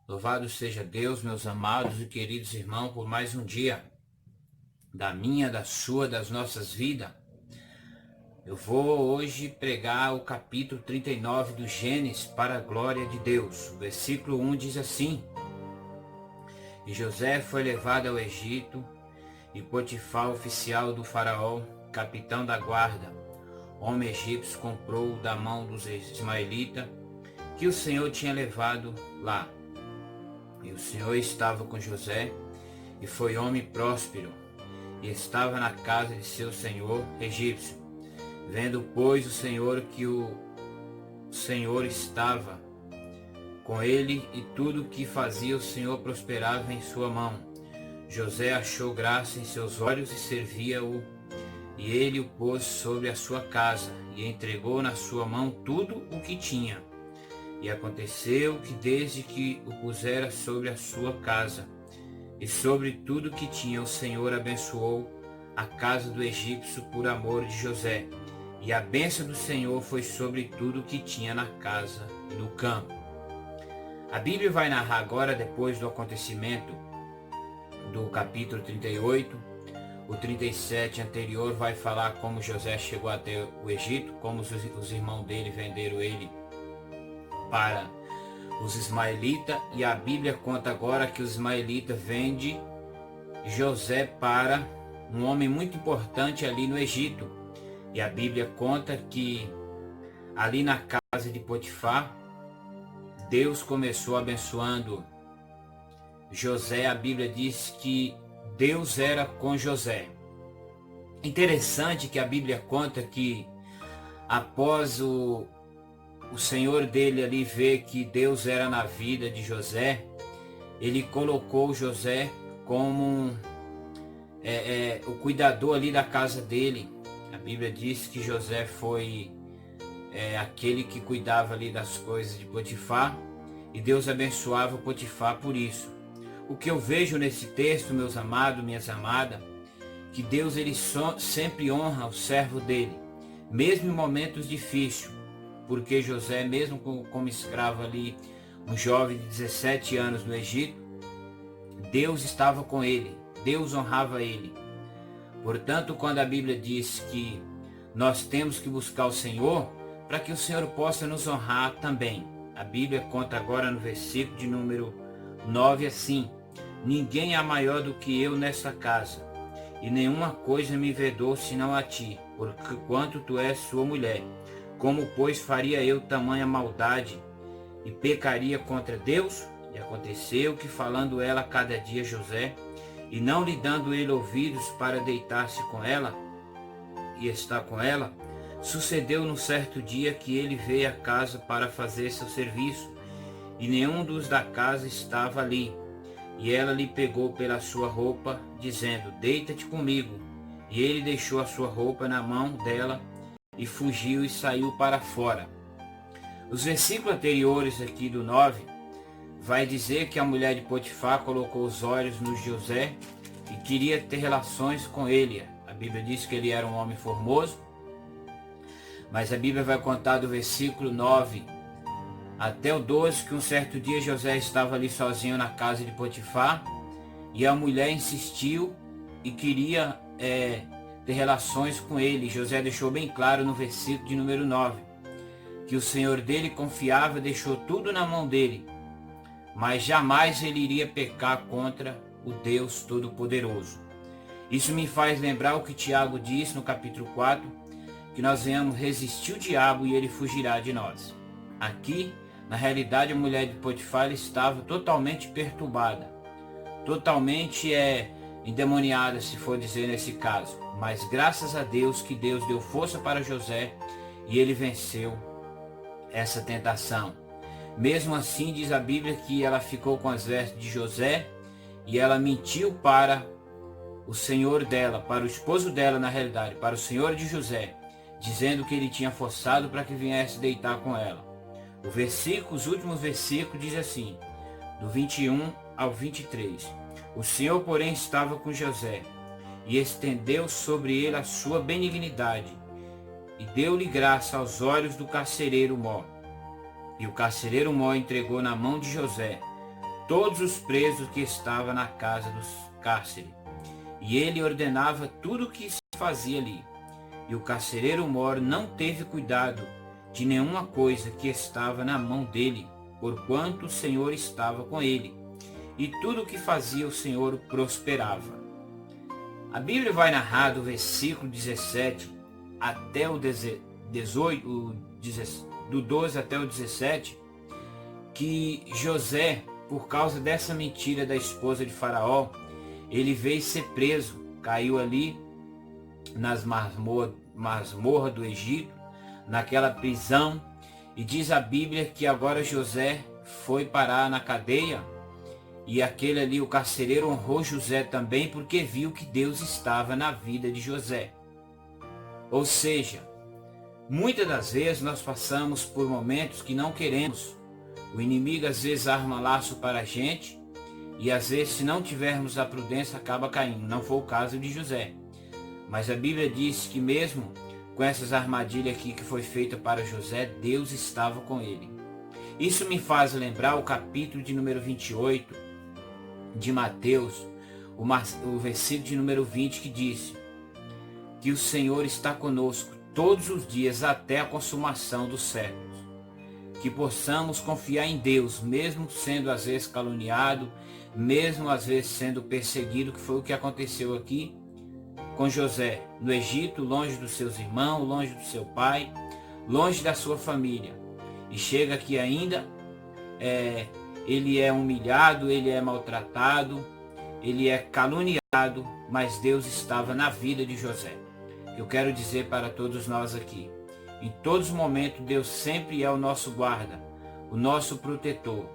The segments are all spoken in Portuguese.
Louvado seja Deus, meus amados e queridos irmãos, por mais um dia da minha, da sua, das nossas vidas. Eu vou hoje pregar o capítulo 39 do Gênesis para a glória de Deus. O versículo 1 diz assim: E José foi levado ao Egito, e Potifar, oficial do faraó, capitão da guarda, homem egípcio, comprou da mão dos ismaelitas que o Senhor tinha levado lá. E o Senhor estava com José, e foi homem próspero, e estava na casa de seu senhor egípcio. Vendo, pois, o Senhor que o Senhor estava com ele, e tudo o que fazia o Senhor prosperava em sua mão, José achou graça em seus olhos e servia-o, e ele o pôs sobre a sua casa, e entregou na sua mão tudo o que tinha. E aconteceu que desde que o pusera sobre a sua casa e sobre tudo que tinha, o Senhor abençoou a casa do egípcio por amor de José. E a bênção do Senhor foi sobre tudo que tinha na casa e no campo. A Bíblia vai narrar agora, depois do acontecimento do capítulo 38, o 37 anterior vai falar como José chegou até o Egito, como os irmãos dele venderam ele para os ismaelitas, e a Bíblia conta agora que os ismaelitas vendem José para um homem muito importante ali no Egito. E a Bíblia conta que ali na casa de Potifar, Deus começou abençoando José. A Bíblia diz que Deus era com José. Interessante que a Bíblia conta que após o senhor dele ali ver que Deus era na vida de José, ele colocou José como o cuidador ali da casa dele. A Bíblia diz que José foi aquele que cuidava ali das coisas de Potifar, e Deus abençoava Potifar por isso. O que eu vejo nesse texto, meus amados, minhas amadas, que Deus ele sempre honra o servo dele, mesmo em momentos difíceis. Porque José, mesmo como escravo ali, um jovem de 17 anos no Egito, Deus estava com ele, Deus honrava ele. Portanto, quando a Bíblia diz que nós temos que buscar o Senhor, para que o Senhor possa nos honrar também. A Bíblia conta agora no versículo de número 9 assim: Ninguém é maior do que eu nesta casa, e nenhuma coisa me vedou senão a ti, porque quanto tu és sua mulher. Como, pois, faria eu tamanha maldade e pecaria contra Deus? E aconteceu que, falando ela cada dia José, e não lhe dando ele ouvidos para deitar-se com ela e estar com ela, sucedeu num certo dia que ele veio à casa para fazer seu serviço, e nenhum dos da casa estava ali. E ela lhe pegou pela sua roupa, dizendo: Deita-te comigo. E ele deixou a sua roupa na mão dela, e fugiu e saiu para fora. Os versículos anteriores aqui do 9 vai dizer que a mulher de Potifar colocou os olhos no José e queria ter relações com ele. A Bíblia diz que ele era um homem formoso, mas a Bíblia vai contar do versículo 9 até o 12 que um certo dia José estava ali sozinho na casa de Potifar, e a mulher insistiu e queria ter relações com ele. José deixou bem claro no versículo de número 9 que o senhor dele confiava, deixou tudo na mão dele, mas jamais ele iria pecar contra o Deus Todo-Poderoso. Isso me faz lembrar o que Tiago diz no capítulo 4, que nós venhamos resistir o diabo e ele fugirá de nós. Aqui, na realidade, a mulher de Potifar estava totalmente perturbada, totalmente endemoniada, se for dizer nesse caso. Mas graças a Deus que Deus deu força para José e ele venceu essa tentação. Mesmo assim, diz a Bíblia que ela ficou com as vestes de José e ela mentiu para o senhor dela, para o esposo dela na realidade, para o senhor de José, dizendo que ele tinha forçado para que viesse deitar com ela. Os últimos versículos diz assim, do 21 ao 23. O Senhor, porém, estava com José, e estendeu sobre ele a sua benignidade, e deu-lhe graça aos olhos do carcereiro Mó. E o carcereiro Mó entregou na mão de José todos os presos que estavam na casa do cárcere. E ele ordenava tudo o que se fazia ali. E o carcereiro-mor não teve cuidado de nenhuma coisa que estava na mão dele, porquanto o Senhor estava com ele. E tudo o que fazia o Senhor prosperava. A Bíblia vai narrar do versículo 17 até o 18, do 12 até o 17, que José, por causa dessa mentira da esposa de Faraó, ele veio ser preso, caiu ali nas masmorras do Egito, naquela prisão, e diz a Bíblia que agora José foi parar na cadeia, e aquele ali, o carcereiro, honrou José também, porque viu que Deus estava na vida de José. Ou seja, muitas das vezes nós passamos por momentos que não queremos. O inimigo às vezes arma laço para a gente, e às vezes, se não tivermos a prudência, acaba caindo. Não foi o caso de José. Mas a Bíblia diz que mesmo com essas armadilhas aqui que foi feita para José, Deus estava com ele. Isso me faz lembrar o capítulo de número 28 de Mateus, o versículo de número 20, que diz que o Senhor está conosco todos os dias até a consumação dos séculos. Que possamos confiar em Deus, mesmo sendo às vezes caluniado, mesmo às vezes sendo perseguido, que foi o que aconteceu aqui com José, no Egito, longe dos seus irmãos, longe do seu pai, longe da sua família. E chega aqui ainda, ele é humilhado, ele é maltratado, ele é caluniado, mas Deus estava na vida de José. Eu quero dizer para todos nós aqui, em todos os momentos, Deus sempre é o nosso guarda, o nosso protetor.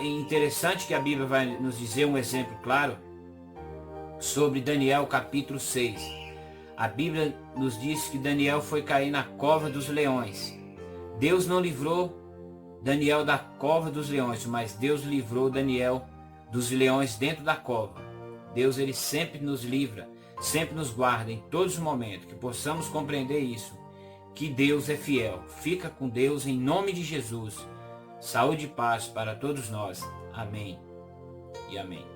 Interessante que a Bíblia vai nos dizer um exemplo claro sobre Daniel capítulo 6. A Bíblia nos diz que Daniel foi cair na cova dos leões. Deus não livrou Daniel da cova dos leões, mas Deus livrou Daniel dos leões dentro da cova. Deus, ele sempre nos livra, sempre nos guarda em todos os momentos, que possamos compreender isso, que Deus é fiel. Fica com Deus em nome de Jesus. Saúde e paz para todos nós. Amém e amém.